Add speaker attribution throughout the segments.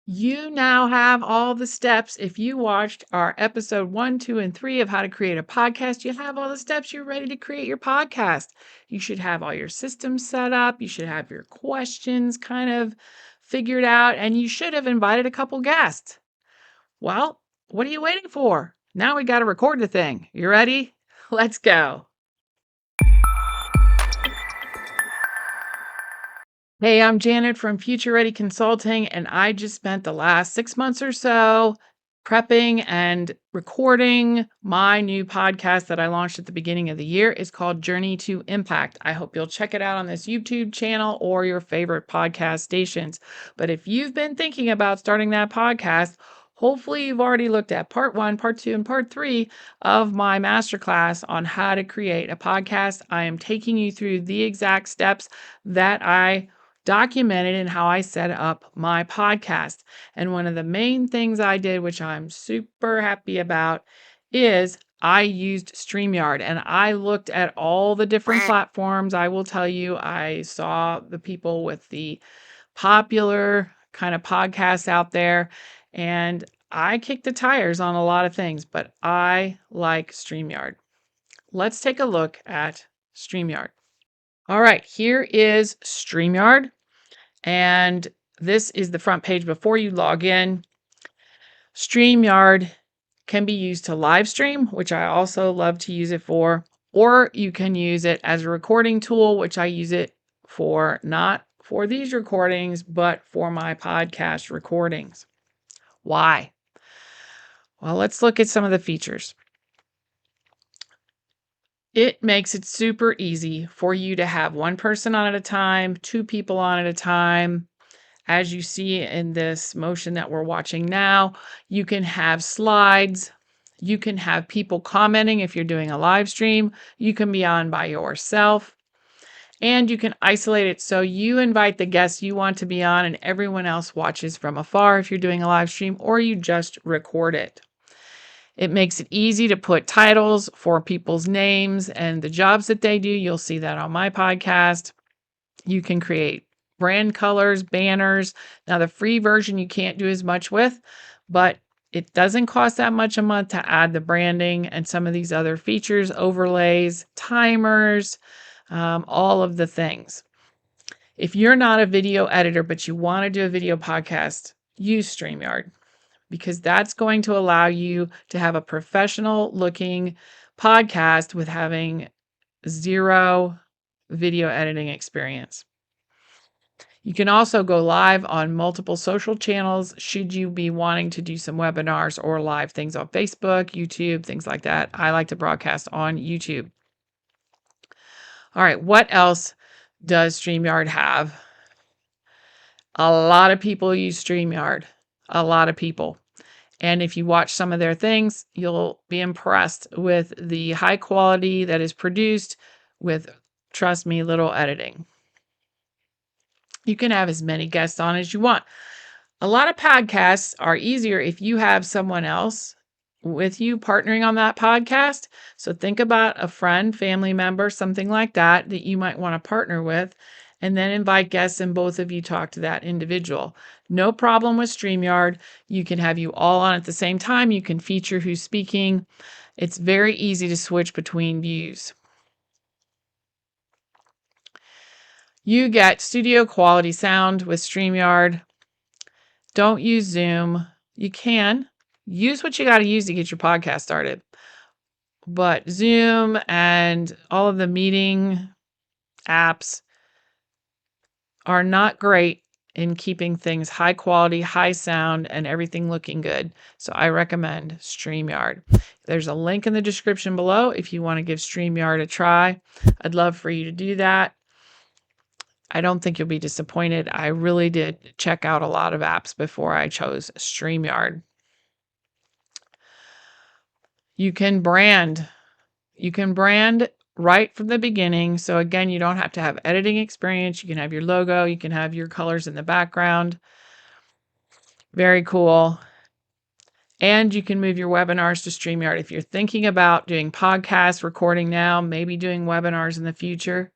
Speaker 1: You now have all the steps. If you watched our episode 1, 2, and 3 of how to create a podcast, you have all the steps. You're ready to create your podcast. You should have all your systems set up. You should have your questions kind of figured out, and you should have invited a couple guests. Well, what are you waiting for? Now we got to record the thing. You ready? Let's go. Hey, I'm Janet from Future Ready Consulting, and I just spent the last 6 months or so prepping and recording my new podcast that I launched at the beginning of the year. It's called Journey to Impact. I hope you'll check it out on this YouTube channel or your favorite podcast stations. But if you've been thinking about starting that podcast, hopefully you've already looked at part 1, part 2, and part 3 of my masterclass on how to create a podcast. I am taking you through the exact steps that I documented in how I set up my podcast. And one of the main things I did, which I'm super happy about, is I used StreamYard and I looked at all the different platforms. I will tell you, I saw the people with the popular kind of podcasts out there, and I kicked the tires on a lot of things, but I like StreamYard. Let's take a look at StreamYard. All right, here is StreamYard, and this is the front page before you log in. StreamYard can be used to live stream, which I also love to use it for, or you can use it as a recording tool, which I use it for, not for these recordings, but for my podcast recordings. Why? Well, let's look at some of the features. It makes it super easy for you to have one person on at a time, two people on at a time. As you see in this motion that we're watching now, you can have slides. You can have people commenting if you're doing a live stream. You can be on by yourself. And you can isolate it so you invite the guests you want to be on and everyone else watches from afar if you're doing a live stream, or you just record it. It makes it easy to put titles for people's names and the jobs that they do. You'll see that on my podcast. You can create brand colors, banners. Now, the free version you can't do as much with, but it doesn't cost that much a month to add the branding and some of these other features, overlays, timers, all of the things. If you're not a video editor, but you want to do a video podcast, use StreamYard, because that's going to allow you to have a professional looking podcast with having zero video editing experience. You can also go live on multiple social channels should you be wanting to do some webinars or live things on Facebook, YouTube, things like that. I like to broadcast on YouTube. All right, what else does StreamYard have? A lot of people use StreamYard, a lot of people. And if you watch some of their things, you'll be impressed with the high quality that is produced with, trust me, little editing. You can have as many guests on as you want. A lot of podcasts are easier if you have someone else with you partnering on that podcast. So think about a friend, family member, something like that that you might want to partner with, and then invite guests and both of you talk to that individual. No problem with StreamYard. You can have you all on at the same time. You can feature who's speaking. It's very easy to switch between views. You get studio quality sound with StreamYard. Don't use Zoom. You can use what you got to use to get your podcast started. But Zoom and all of the meeting apps are not great in keeping things high quality, high sound, and everything looking good. So I recommend StreamYard. There's a link in the description below if you want to give StreamYard a try. I'd love for you to do that. I don't think you'll be disappointed. I really did check out a lot of apps before I chose StreamYard. You can brand. You can brand right from the beginning. So again, you don't have to have editing experience. You can have your logo. You can have your colors in the background. Very cool. And you can move your webinars to StreamYard. If you're thinking about doing podcast recording now, maybe doing webinars in the future,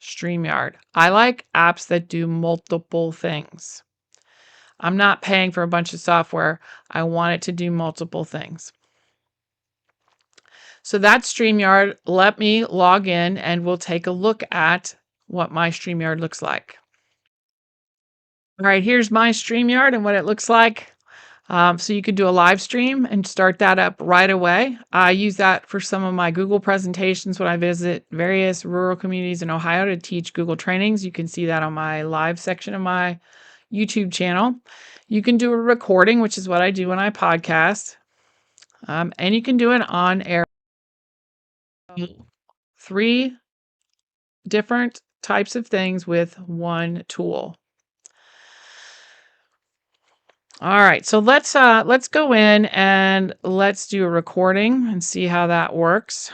Speaker 1: StreamYard. I like apps that do multiple things. I'm not paying for a bunch of software. I want it to do multiple things. So that's StreamYard. Let me log in and we'll take a look at what my StreamYard looks like. All right, here's my StreamYard and what it looks like. So you could do a live stream and start that up right away. I use that for some of my Google presentations when I visit various rural communities in Ohio to teach Google trainings. You can see that on my live section of my YouTube channel. You can do a recording, which is what I do when I podcast. And you can do it on air. 3 different types of things with one tool. All right, so let's go in and let's do a recording and see how that works.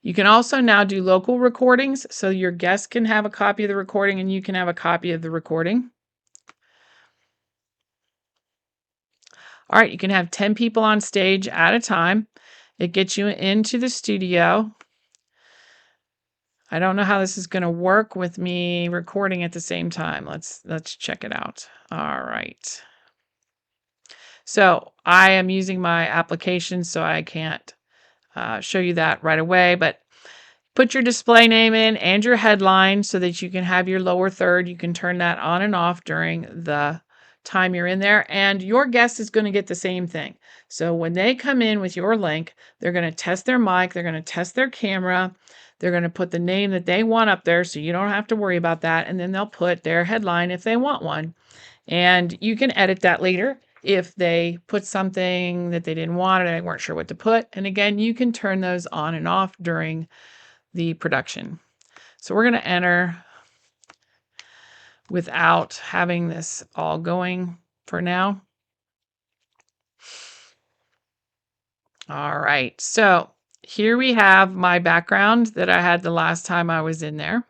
Speaker 1: You can also now do local recordings, so your guests can have a copy of the recording and you can have a copy of the recording. All right, you can have 10 people on stage at a time. It gets you into the studio. I don't know how this is going to work with me recording at the same time. Let's check it out. All right. So I am using my application, so I can't show you that right away, but put your display name in and your headline so that you can have your lower third. You can turn that on and off during the time you're in there, and your guest is going to get the same thing. So when they come in with your link, they're going to test their mic, they're going to test their camera, they're going to put the name that they want up there, so you don't have to worry about that, and then they'll put their headline if they want one. And you can edit that later if they put something that they didn't want or they weren't sure what to put. And again, you can turn those on and off during the production. So we're going to enter without having this all going for now. All right, so here we have my background that I had the last time I was in there.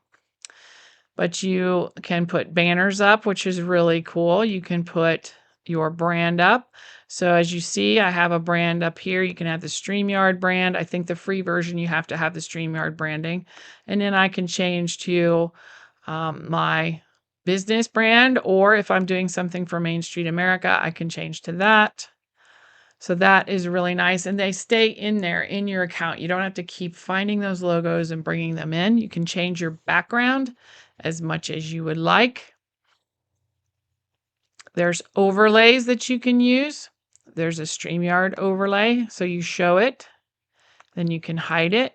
Speaker 1: But you can put banners up, which is really cool. You can put your brand up. So as you see, I have a brand up here. You can have the StreamYard brand. I think the free version, you have to have the StreamYard branding. And then I can change to my business brand, or if I'm doing something for Main Street America, I can change to that. So that is really nice. And they stay in there in your account. You don't have to keep finding those logos and bringing them in. You can change your background as much as you would like. There's overlays that you can use. There's a StreamYard overlay. So you show it, then you can hide it.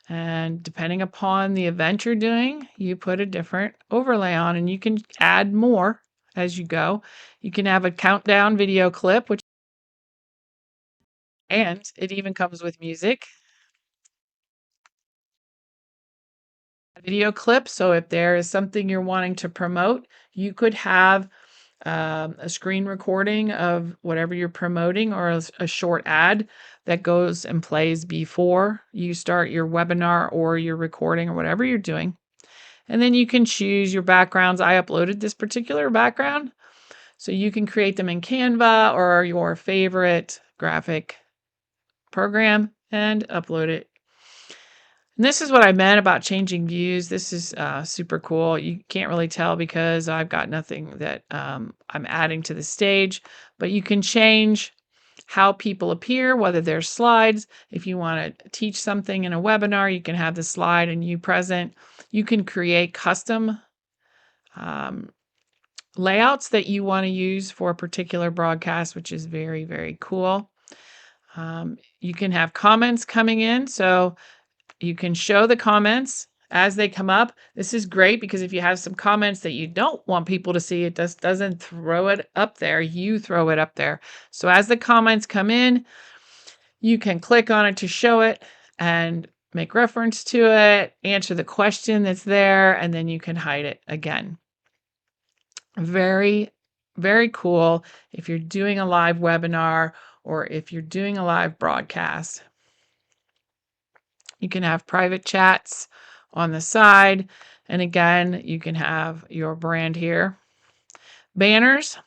Speaker 1: And depending upon the event you're doing, you put a different overlay on, and you can add more as you go. You can have a countdown video clip, and it even comes with music. A video clip, so if there is something you're wanting to promote, you could have a screen recording of whatever you're promoting, or a short ad that goes and plays before you start your webinar or your recording or whatever you're doing. And then you can choose your backgrounds. I uploaded this particular background, so you can create them in Canva or your favorite graphic program and upload it. And this is what I meant about changing views. This is super cool. You can't really tell because I've got nothing that I'm adding to the stage, but you can change how people appear, whether they're slides. If you want to teach something in a webinar, you can have the slide and you present. You can create custom layouts that you want to use for a particular broadcast, which is very, very cool. You can have comments coming in. So you can show the comments as they come up. This is great because if you have some comments that you don't want people to see, it just doesn't throw it up there. You throw it up there. So as the comments come in, you can click on it to show it and make reference to it, answer the question that's there, and then you can hide it again. Very, very cool if you're doing a live webinar or if you're doing a live broadcast. You can have private chats on the side. And again, you can have your brand here. Banners.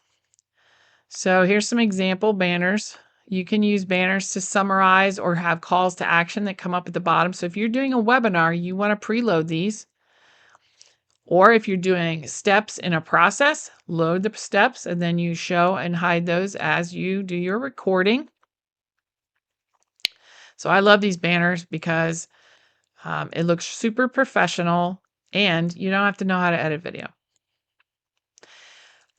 Speaker 1: So here's some example banners. You can use banners to summarize or have calls to action that come up at the bottom. So if you're doing a webinar, you want to preload these. Or if you're doing steps in a process, load the steps and then you show and hide those as you do your recording. So I love these banners because it looks super professional and you don't have to know how to edit video.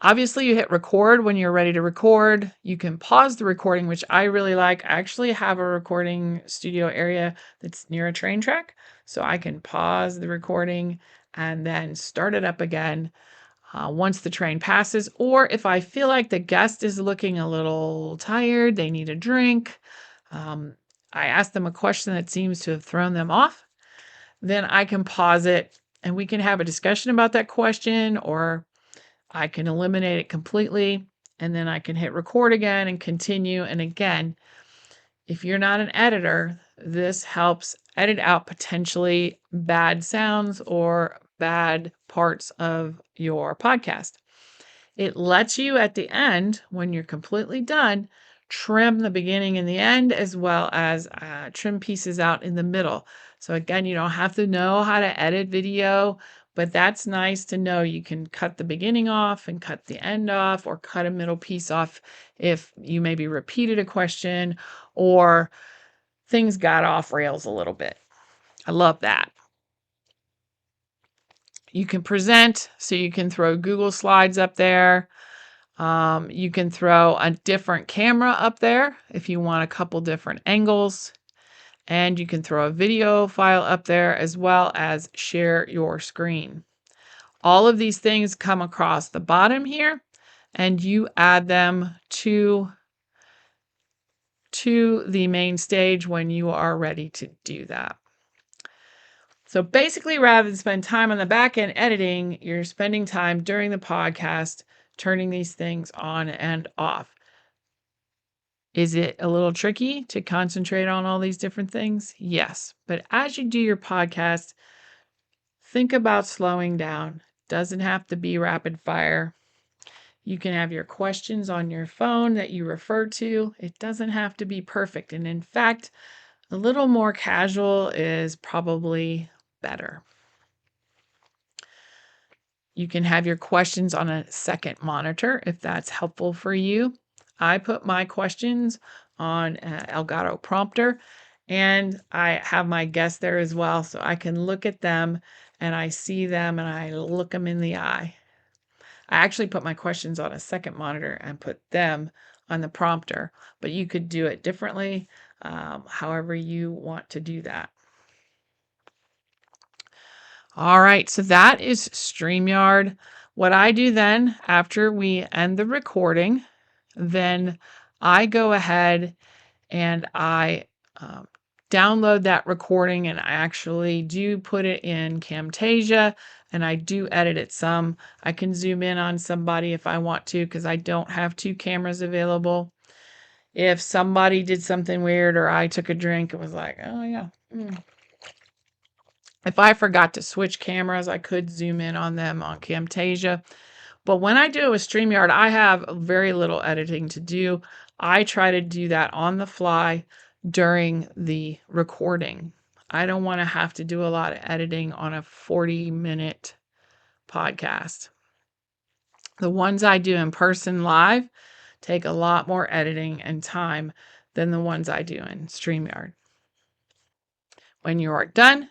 Speaker 1: Obviously, you hit record when you're ready to record. You can pause the recording, which I really like. I actually have a recording studio area that's near a train track, so I can pause the recording and then start it up again once the train passes. Or if I feel like the guest is looking a little tired, they need a drink, I ask them a question that seems to have thrown them off, then I can pause it and we can have a discussion about that question, or I can eliminate it completely and then I can hit record again and continue. And again, if you're not an editor, this helps edit out potentially bad sounds or bad parts of your podcast. It lets you at the end, when you're completely done, trim the beginning and the end, as well as trim pieces out in the middle. So again, you don't have to know how to edit video, but that's nice to know. You can cut the beginning off and cut the end off, or cut a middle piece off if you maybe repeated a question or things got off rails a little bit. I love that. You can present, so you can throw Google Slides up there. You can throw a different camera up there if you want a couple different angles. And you can throw a video file up there as well as share your screen. All of these things come across the bottom here, and you add them to the main stage when you are ready to do that. So basically, rather than spend time on the back end editing, you're spending time during the podcast turning these things on and off. Is it a little tricky to concentrate on all these different things? Yes. But as you do your podcast, think about slowing down. Doesn't have to be rapid fire. You can have your questions on your phone that you refer to. It doesn't have to be perfect. And in fact, a little more casual is probably better. You can have your questions on a second monitor if that's helpful for you. I put my questions on Elgato Prompter, and I have my guests there as well, so I can look at them and I see them and I look them in the eye. I actually put my questions on a second monitor and put them on the prompter, but you could do it differently, however you want to do that. All right, so that is StreamYard. What I do then, after we end the recording, then I go ahead and I download that recording, and I actually do put it in Camtasia, and I do edit it some. I can zoom in on somebody if I want to, because I don't have two cameras available. If somebody did something weird or I took a drink, it was like, oh yeah. If I forgot to switch cameras, I could zoom in on them on Camtasia. But when I do it with StreamYard, I have very little editing to do. I try to do that on the fly during the recording. I don't want to have to do a lot of editing on a 40-minute podcast. The ones I do in person live take a lot more editing and time than the ones I do in StreamYard. When you are done,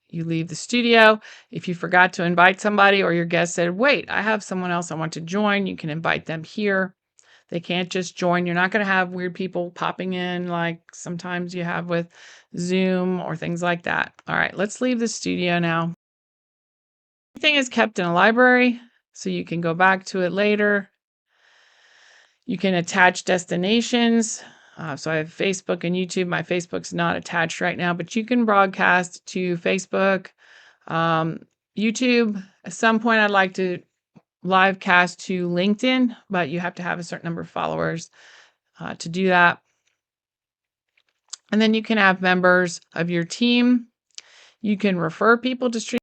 Speaker 1: you leave the studio. If you forgot to invite somebody or your guest said, wait, I have someone else I want to join, you can invite them here. They can't just join. You're not going to have weird people popping in like sometimes you have with Zoom or things like that. All right, let's leave the studio now. Everything is kept in a library, so you can go back to it later. You can attach destinations. So I have Facebook and YouTube. My Facebook's not attached right now, but you can broadcast to Facebook, YouTube. At some point, I'd like to live cast to LinkedIn, but you have to have a certain number of followers to do that. And then you can have members of your team. You can refer people to Stream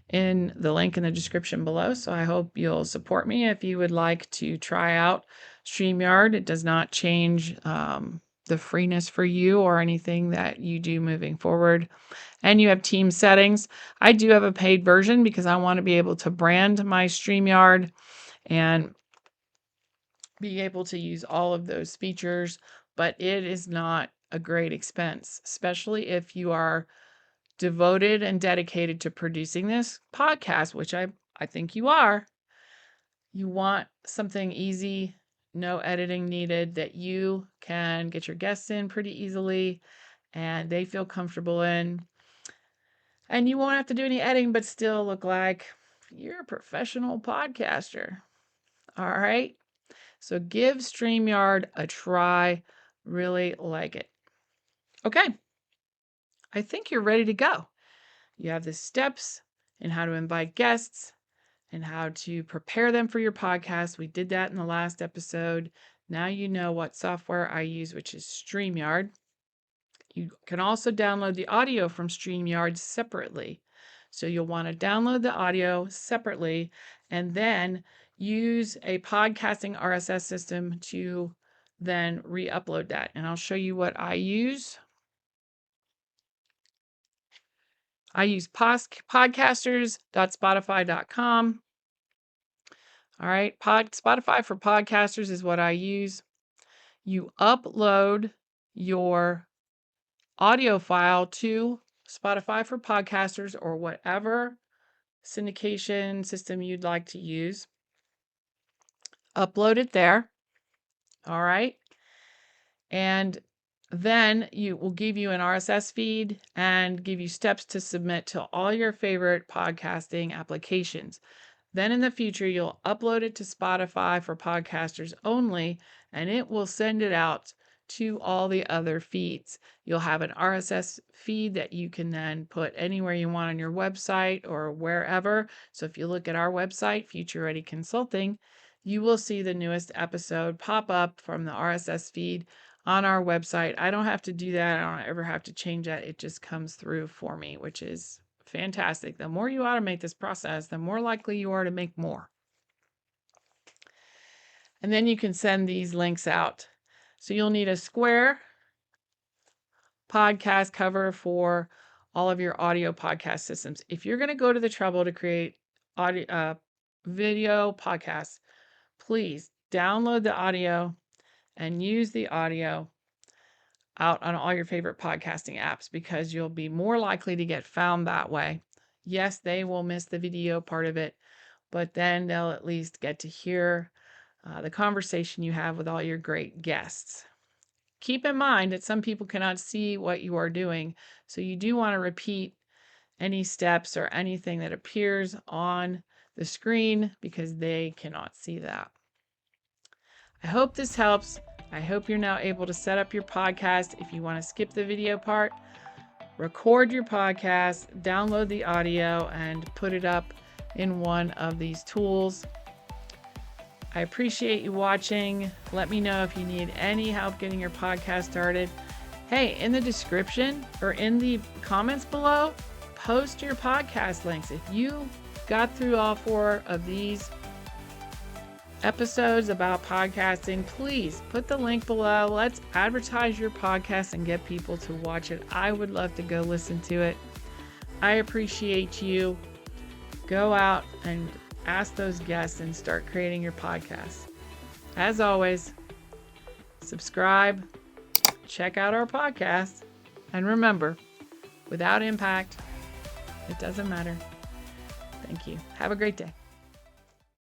Speaker 1: in the link in the description below. So I hope you'll support me if you would like to try out StreamYard. It does not change the freeness for you or anything that you do moving forward. And you have team settings. I do have a paid version because I want to be able to brand my StreamYard and be able to use all of those features, but it is not a great expense, especially if you are devoted and dedicated to producing this podcast, which I think you are. You want something easy, no editing needed, that you can get your guests in pretty easily and they feel comfortable in. And you won't have to do any editing, but still look like you're a professional podcaster. All right. So give StreamYard a try. Really like it. Okay. I think you're ready to go. You have the steps in how to invite guests and how to prepare them for your podcast. We did that in the last episode. Now you know what software I use, which is StreamYard. You can also download the audio from StreamYard separately. So you'll want to download the audio separately and then use a podcasting RSS system to then re-upload that. And I'll show you what I use. I use podcasters.spotify.com. All right, Spotify for podcasters is what I use. You upload your audio file to Spotify for podcasters or whatever syndication system you'd like to use. Upload it there. All right. And then you will give you an RSS feed and give you steps to submit to all your favorite podcasting applications. Then in the future, you'll upload it to Spotify for podcasters only, and it will send it out to all the other feeds. You'll have an RSS feed that you can then put anywhere you want on your website or wherever. So if you look at our website, Future Ready Consulting, you will see the newest episode pop up from the RSS feed on our website. I don't have to do that. I don't ever have to change that. It just comes through for me, which is fantastic. The more you automate this process, the more likely you are to make more. And then you can send these links out. So you'll need a square podcast cover for all of your audio podcast systems. If you're going to go to the trouble to create audio, video podcasts, please download the audio and use the audio out on all your favorite podcasting apps because you'll be more likely to get found that way. Yes, they will miss the video part of it, but then they'll at least get to hear the conversation you have with all your great guests. Keep in mind that some people cannot see what you are doing, so you do want to repeat any steps or anything that appears on the screen because they cannot see that. I hope this helps. I hope you're now able to set up your podcast. If you want to skip the video part, record your podcast, download the audio, and put it up in one of these tools. I appreciate you watching. Let me know if you need any help getting your podcast started. Hey, in the description or in the comments below, post your podcast links. If you got through all 4 of these episodes about podcasting, please put the link below. Let's advertise your podcast and get people to watch it. I would love to go listen to it. I appreciate you. Go out and ask those guests and start creating your podcast. As always, subscribe, check out our podcast, and remember, without impact, it doesn't matter. Thank you. Have a great day.